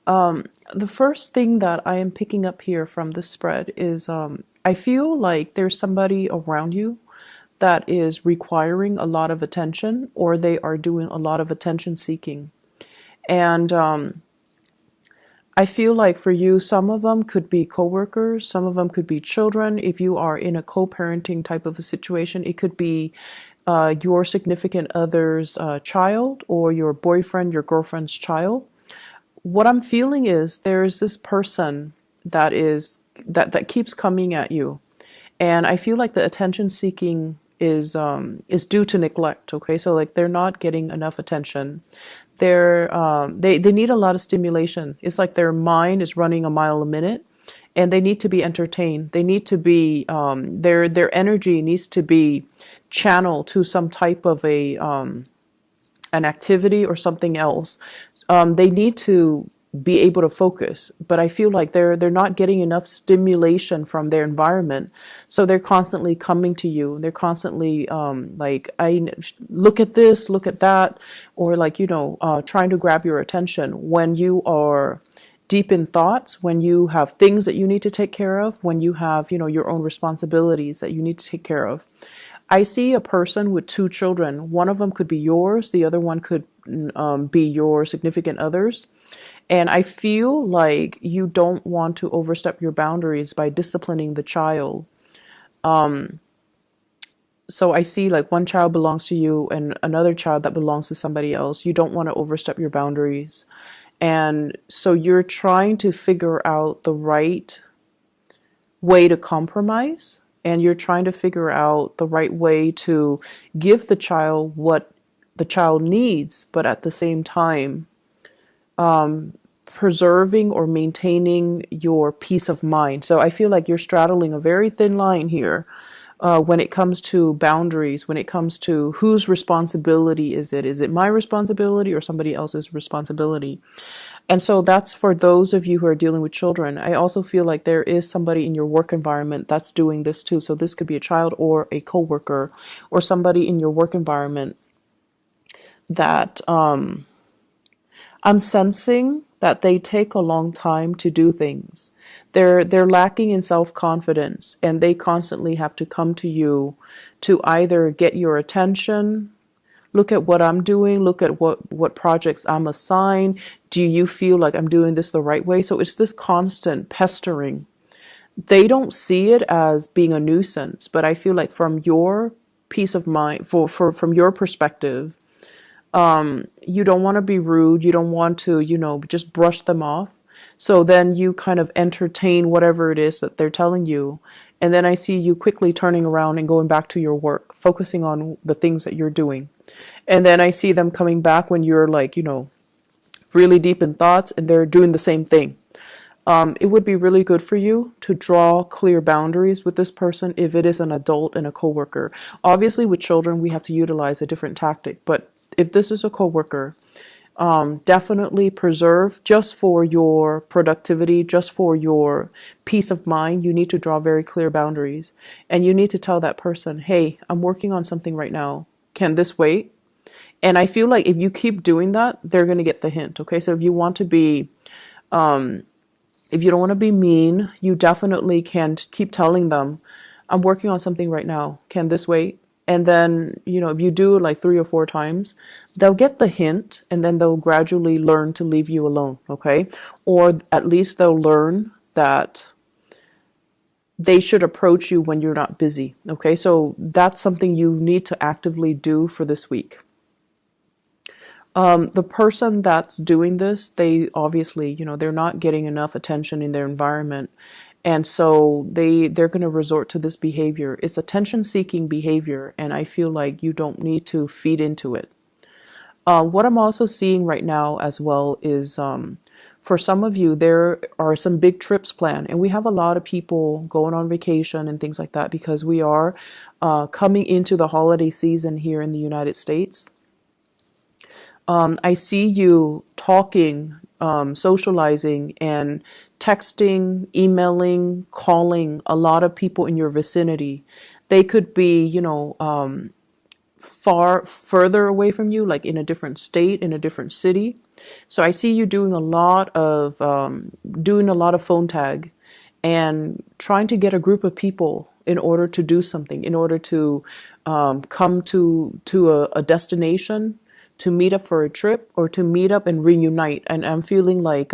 The first thing that I am picking up here from this spread is I feel like there's somebody around you that is requiring a lot of attention, or they are doing a lot of attention seeking. And I feel like for you, some of them could be coworkers, some of them could be children. If you are in a co-parenting type of a situation, it could be your significant other's child, or your boyfriend, your girlfriend's child. What I'm feeling is there is this person that keeps coming at you, and I feel like the attention seeking is due to neglect. Okay, so like they're not getting enough attention. They need a lot of stimulation. It's like their mind is running a mile a minute, and they need to be entertained. They need to be their energy needs to be channeled to some type of a an activity or something else. They need to be able to focus, but I feel like they're not getting enough stimulation from their environment, so they're constantly coming to you. They're constantly like, I look at this, look at that, or like trying to grab your attention when you are deep in thoughts, when you have things that you need to take care of, when you have your own responsibilities that you need to take care of. I see a person with two children. One of them could be yours, the other one could be your significant other's. And I feel like you don't want to overstep your boundaries by disciplining the child. So I see like one child belongs to you and another child that belongs to somebody else. You don't want to overstep your boundaries. And so you're trying to figure out the right way to compromise, and you're trying to figure out the right way to give the child what the child needs, but at the same time, preserving or maintaining your peace of mind. So I feel like you're straddling a very thin line here when it comes to boundaries, when it comes to whose responsibility is it? Is it my responsibility or somebody else's responsibility? And so that's for those of you who are dealing with children. I also feel like there is somebody in your work environment that's doing this too. So this could be a child or a coworker or somebody in your work environment that I'm sensing that they take a long time to do things. They're lacking in self-confidence, and they constantly have to come to you to either get your attention, look at what I'm doing, look at what projects I'm assigned. Do you feel like I'm doing this the right way? So it's this constant pestering. They don't see it as being a nuisance, but I feel like from your peace of mind, from your perspective, you don't want to be rude. You don't want to, just brush them off. So then you kind of entertain whatever it is that they're telling you. And then I see you quickly turning around and going back to your work, focusing on the things that you're doing. And then I see them coming back when you're like, really deep in thoughts, and they're doing the same thing. It would be really good for you to draw clear boundaries with this person if it is an adult and a coworker. Obviously, with children, we have to utilize a different tactic, but if this is a coworker, definitely preserve, just for your productivity, just for your peace of mind. You need to draw very clear boundaries, and you need to tell that person, hey, I'm working on something right now. Can this wait? And I feel like if you keep doing that, they're going to get the hint. Okay. So if you want to be, if you don't want to be mean, you definitely can keep telling them, I'm working on something right now. Can this wait? And then, if you do it like 3 or 4 times, they'll get the hint, and then they'll gradually learn to leave you alone. Okay. Or at least they'll learn that they should approach you when you're not busy. Okay. So that's something you need to actively do for this week. The person that's doing this, they obviously, they're not getting enough attention in their environment. And so they're going to resort to this behavior. It's attention-seeking behavior, and I feel like you don't need to feed into it. What I'm also seeing right now as well is for some of you, there are some big trips planned, and we have a lot of people going on vacation and things like that because we are coming into the holiday season here in the United States. I see you talking, socializing, and texting, emailing, calling a lot of people in your vicinity. They could be, further away from you, like in a different state, in a different city. So I see you doing a lot of phone tag and trying to get a group of people in order to do something, in order to come to a destination, to meet up for a trip, or to meet up and reunite. And I'm feeling like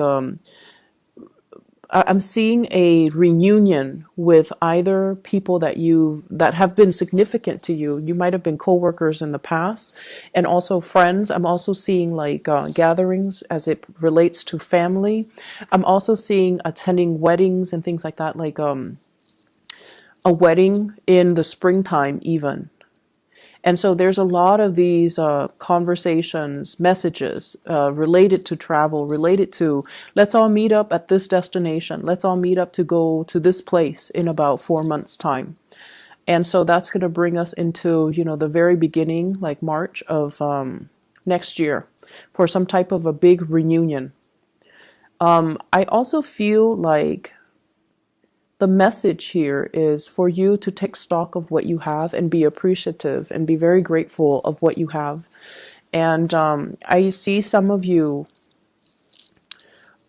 I'm seeing a reunion with either people that have been significant to you. You might have been coworkers in the past, and also friends. I'm also seeing like gatherings as it relates to family. I'm also seeing attending weddings and things like that, like a wedding in the springtime even. And so there's a lot of these conversations, messages related to travel, related to let's all meet up at this destination. Let's all meet up to go to this place in about 4 months' time. And so that's going to bring us into, the very beginning, like March of next year, for some type of a big reunion. I also feel like the message here is for you to take stock of what you have and be appreciative and be very grateful of what you have. And I see some of you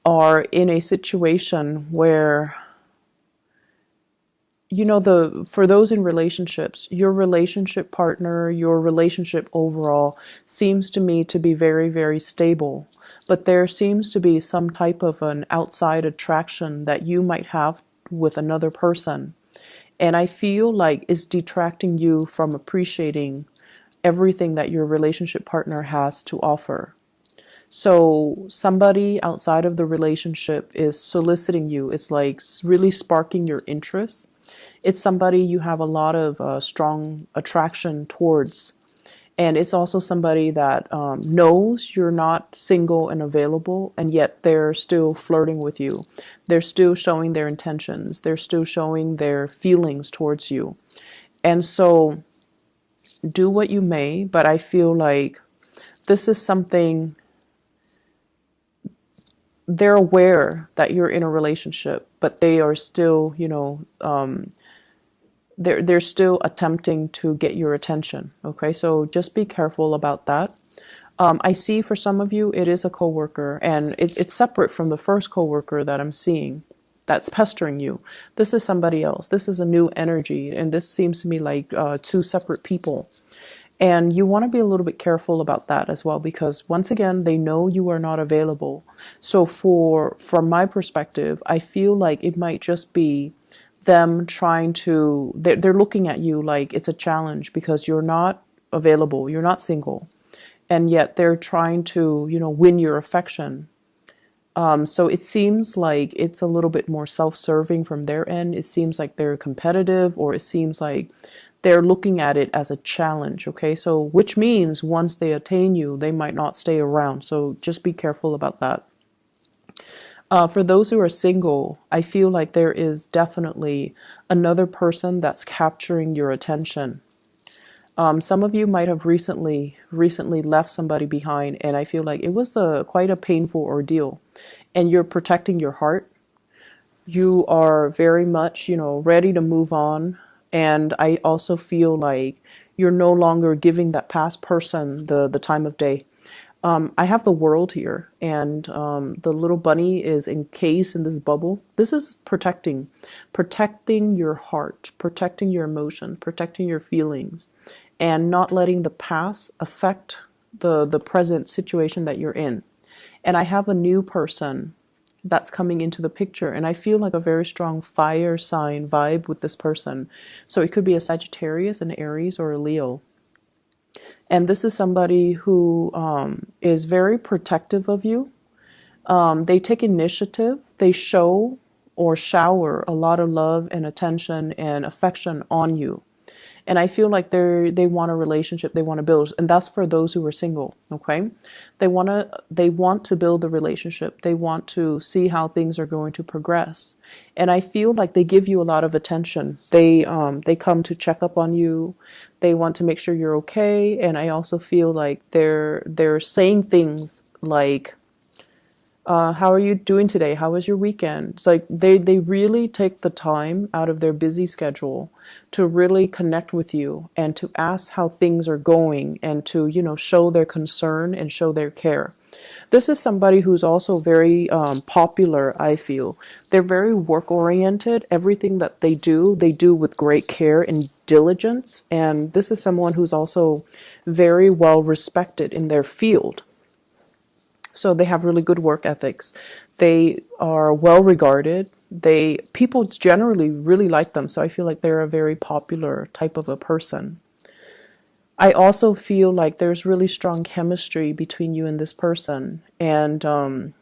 are in a situation where, for those in relationships, your relationship partner, your relationship overall seems to me to be very, very stable. But there seems to be some type of an outside attraction that you might have with another person. And I feel like it's detracting you from appreciating everything that your relationship partner has to offer. So somebody outside of the relationship is soliciting you. It's like really sparking your interest. It's somebody you have a lot of strong attraction towards. And it's also somebody that knows you're not single and available, and yet they're still flirting with you. They're still showing their intentions. They're still showing their feelings towards you. And so do what you may, but I feel like this is something they're aware that you're in a relationship, but they are still, they're still attempting to get your attention. Okay, so just be careful about that. I see for some of you it is a coworker, and it's separate from the first coworker that I'm seeing that's pestering you. This is somebody else. This is a new energy, and this seems to me like two separate people. And you want to be a little bit careful about that as well, because once again, they know you are not available. So from my perspective, I feel like it might just be them trying to, they're looking at you like it's a challenge because you're not available, you're not single, and yet they're trying to, win your affection. So it seems like it's a little bit more self-serving from their end. It seems like they're competitive, or it seems like they're looking at it as a challenge. Okay, so which means once they attain you, they might not stay around. So just be careful about that. For those who are single, I feel like there is definitely another person that's capturing your attention. Some of you might have recently left somebody behind, and I feel like it was quite a painful ordeal. And you're protecting your heart. You are very much, ready to move on. And I also feel like you're no longer giving that past person the time of day. I have the world here, and the little bunny is encased in this bubble. This is protecting your heart, protecting your emotion, protecting your feelings, and not letting the past affect the present situation that you're in. And I have a new person that's coming into the picture, and I feel like a very strong fire sign vibe with this person. So it could be a Sagittarius, an Aries, or a Leo. And this is somebody who is very protective of you. They take initiative. They show or shower a lot of love and attention and affection on you. And I feel like they want a relationship, they want to build, and that's for those who are single. Okay, they want to build a relationship. They want to see how things are going to progress. And I feel like they give you a lot of attention. They come to check up on you. They want to make sure you're okay. And I also feel like they're saying things like, How are you doing today? How was your weekend? It's like they really take the time out of their busy schedule to really connect with you and to ask how things are going and to, show their concern and show their care. This is somebody who's also very popular, I feel. They're very work oriented. Everything that they do with great care and diligence. And this is someone who's also very well respected in their field. So they have really good work ethics. They are well regarded. People generally really like them. So I feel like they're a very popular type of a person. I also feel like there's really strong chemistry between you and this person, and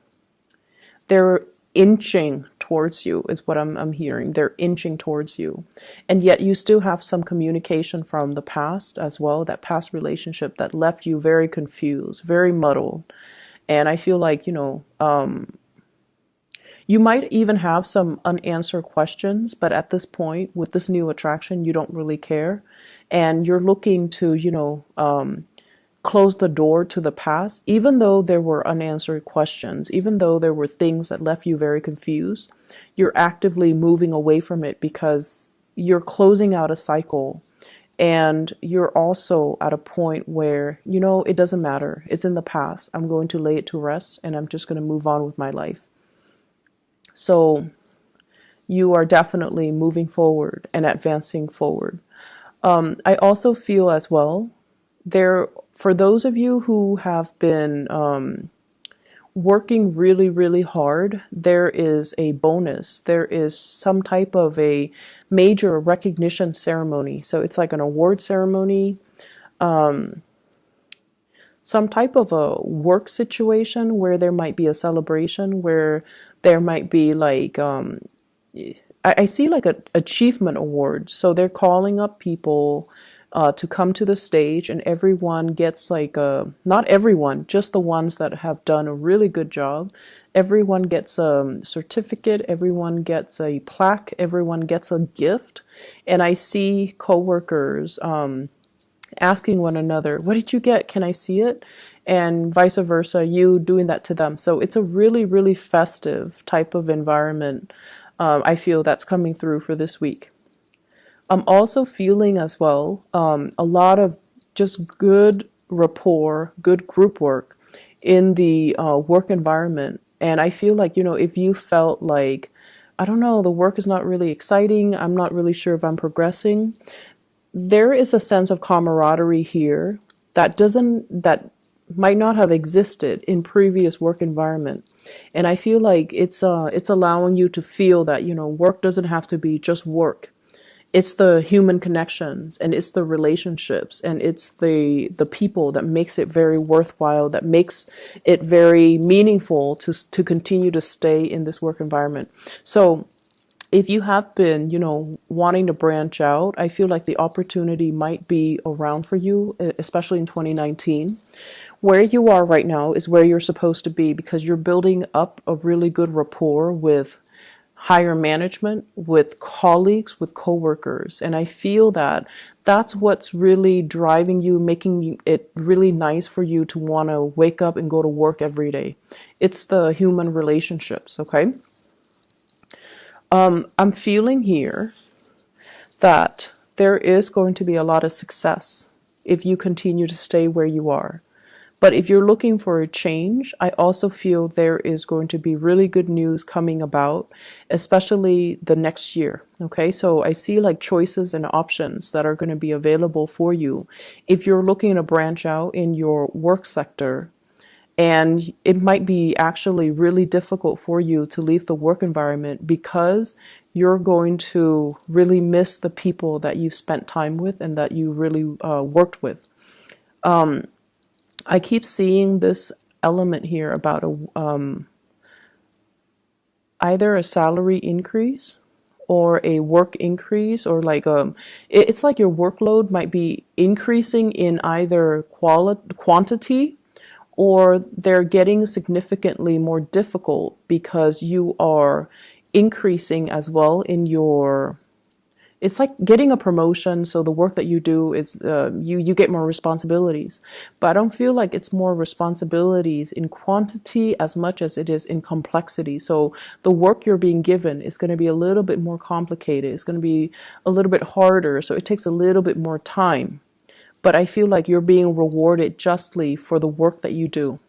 they're inching towards you, is what I'm hearing. They're inching towards you, and yet you still have some communication from the past as well. That past relationship that left you very confused, very muddled, and I feel like you might even have some unanswered questions, but at this point, with this new attraction, you don't really care. And you're looking to, close the door to the past, even though there were unanswered questions, even though there were things that left you very confused. You're actively moving away from it because you're closing out a cycle. And you're also at a point where, it doesn't matter. It's in the past. I'm going to lay it to rest and I'm just going to move on with my life. So you are definitely moving forward and advancing forward. I also feel as well, for those of you who have been working really, really hard, there is a bonus. There is some type of a major recognition ceremony. So it's like an award ceremony, some type of a work situation where there might be a celebration, where there might be like, I see like an achievement award. So they're calling up people to come to the stage, and everyone gets like not everyone, just the ones that have done a really good job. Everyone gets a certificate, everyone gets a plaque, everyone gets a gift. And I see coworkers asking one another, what did you get? Can I see it? And vice versa, you doing that to them. So it's a really, really festive type of environment. I feel that's coming through for this week. I'm also feeling as well a lot of just good rapport, good group work in the work environment. And I feel like, if you felt like, I don't know, the work is not really exciting, I'm not really sure if I'm progressing, there is a sense of camaraderie here that might not have existed in previous work environment. And I feel like it's allowing you to feel that, work doesn't have to be just work. It's the human connections, and it's the relationships, and it's the people that makes it very worthwhile, that makes it very meaningful to continue to stay in this work environment. So if you have been, wanting to branch out, I feel like the opportunity might be around for you, especially in 2019. Where you are right now is where you're supposed to be, because you're building up a really good rapport with higher management, with colleagues, with coworkers. And I feel that that's what's really driving you, making it really nice for you to want to wake up and go to work every day. It's the human relationships, okay? I'm feeling here that there is going to be a lot of success if you continue to stay where you are. But if you're looking for a change, I also feel there is going to be really good news coming about, especially the next year. Okay, so I see like choices and options that are going to be available for you if you're looking to branch out in your work sector. And it might be actually really difficult for you to leave the work environment because you're going to really miss the people that you've spent time with and that you really worked with. I keep seeing this element here about either a salary increase or a work increase, or like it's like your workload might be increasing in either quantity, or they're getting significantly more difficult because you are increasing as well in it's like getting a promotion. So the work that you do is you get more responsibilities. But I don't feel like it's more responsibilities in quantity as much as it is in complexity. So the work you're being given is going to be a little bit more complicated. It's going to be a little bit harder. So it takes a little bit more time. But I feel like you're being rewarded justly for the work that you do.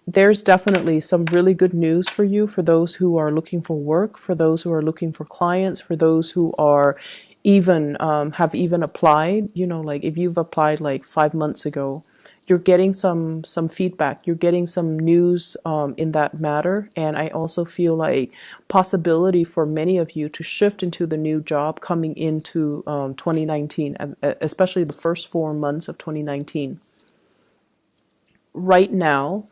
There's definitely some really good news for you, for those who are looking for work, for those who are looking for clients, for those who are even have even applied. You know, like if you've applied like 5 months ago, you're getting some feedback. You're getting some news in that matter. And I also feel like possibility for many of you to shift into the new job coming into 2019, especially the first 4 months of 2019. Right now,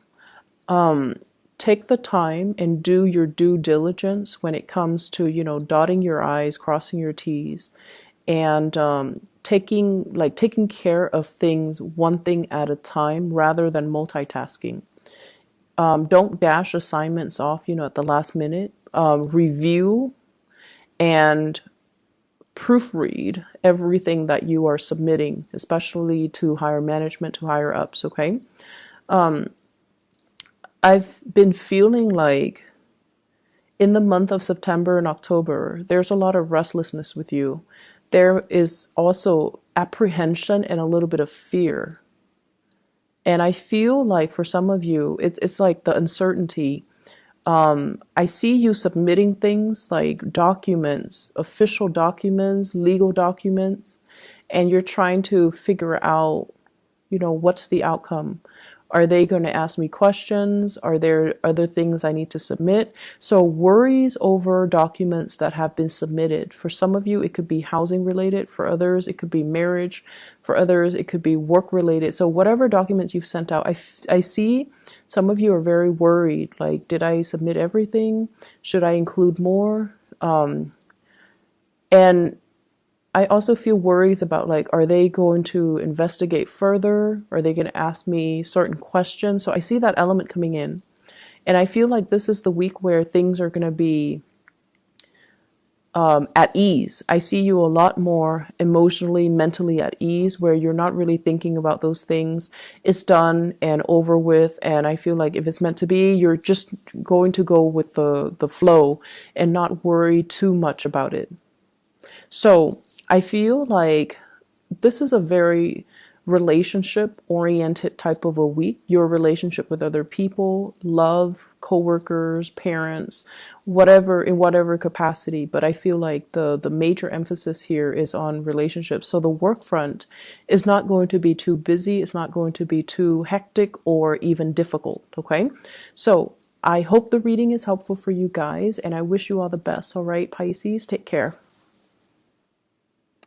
take the time and do your due diligence when it comes to, you know, dotting your I's, crossing your T's, and taking care of things one thing at a time rather than multitasking. Don't dash assignments off, you know, at the last minute. Review and proofread everything that you are submitting, especially to higher management, to higher ups, okay? I've been feeling like in the month of September and October, there's a lot of restlessness with you. There is also apprehension and a little bit of fear. And I feel like for some of you, it's like the uncertainty. I see you submitting things like documents, official documents, legal documents, and you're trying to figure out, you know, what's the outcome? Are they going to ask me questions? Are there other things I need to submit? So worries over documents that have been submitted. For some of you, it could be housing related. For others, it could be marriage. For others, it could be work related. So whatever documents you've sent out, I see some of you are very worried. Like, did I submit everything? Should I include more? And I also feel worries about, like, are they going to investigate further? Are they going to ask me certain questions? So I see that element coming in. And I feel like this is the week where things are going to be at ease. I see you a lot more emotionally, mentally at ease, where you're not really thinking about those things. It's done and over with. And I feel like if it's meant to be, you're just going to go with the flow and not worry too much about it. So I feel like this is a very relationship-oriented type of a week. Your relationship with other people, love, coworkers, parents, whatever, in whatever capacity. But I feel like the major emphasis here is on relationships. So the work front is not going to be too busy. It's not going to be too hectic or even difficult. Okay. So I hope the reading is helpful for you guys, and I wish you all the best. All right, Pisces, take care.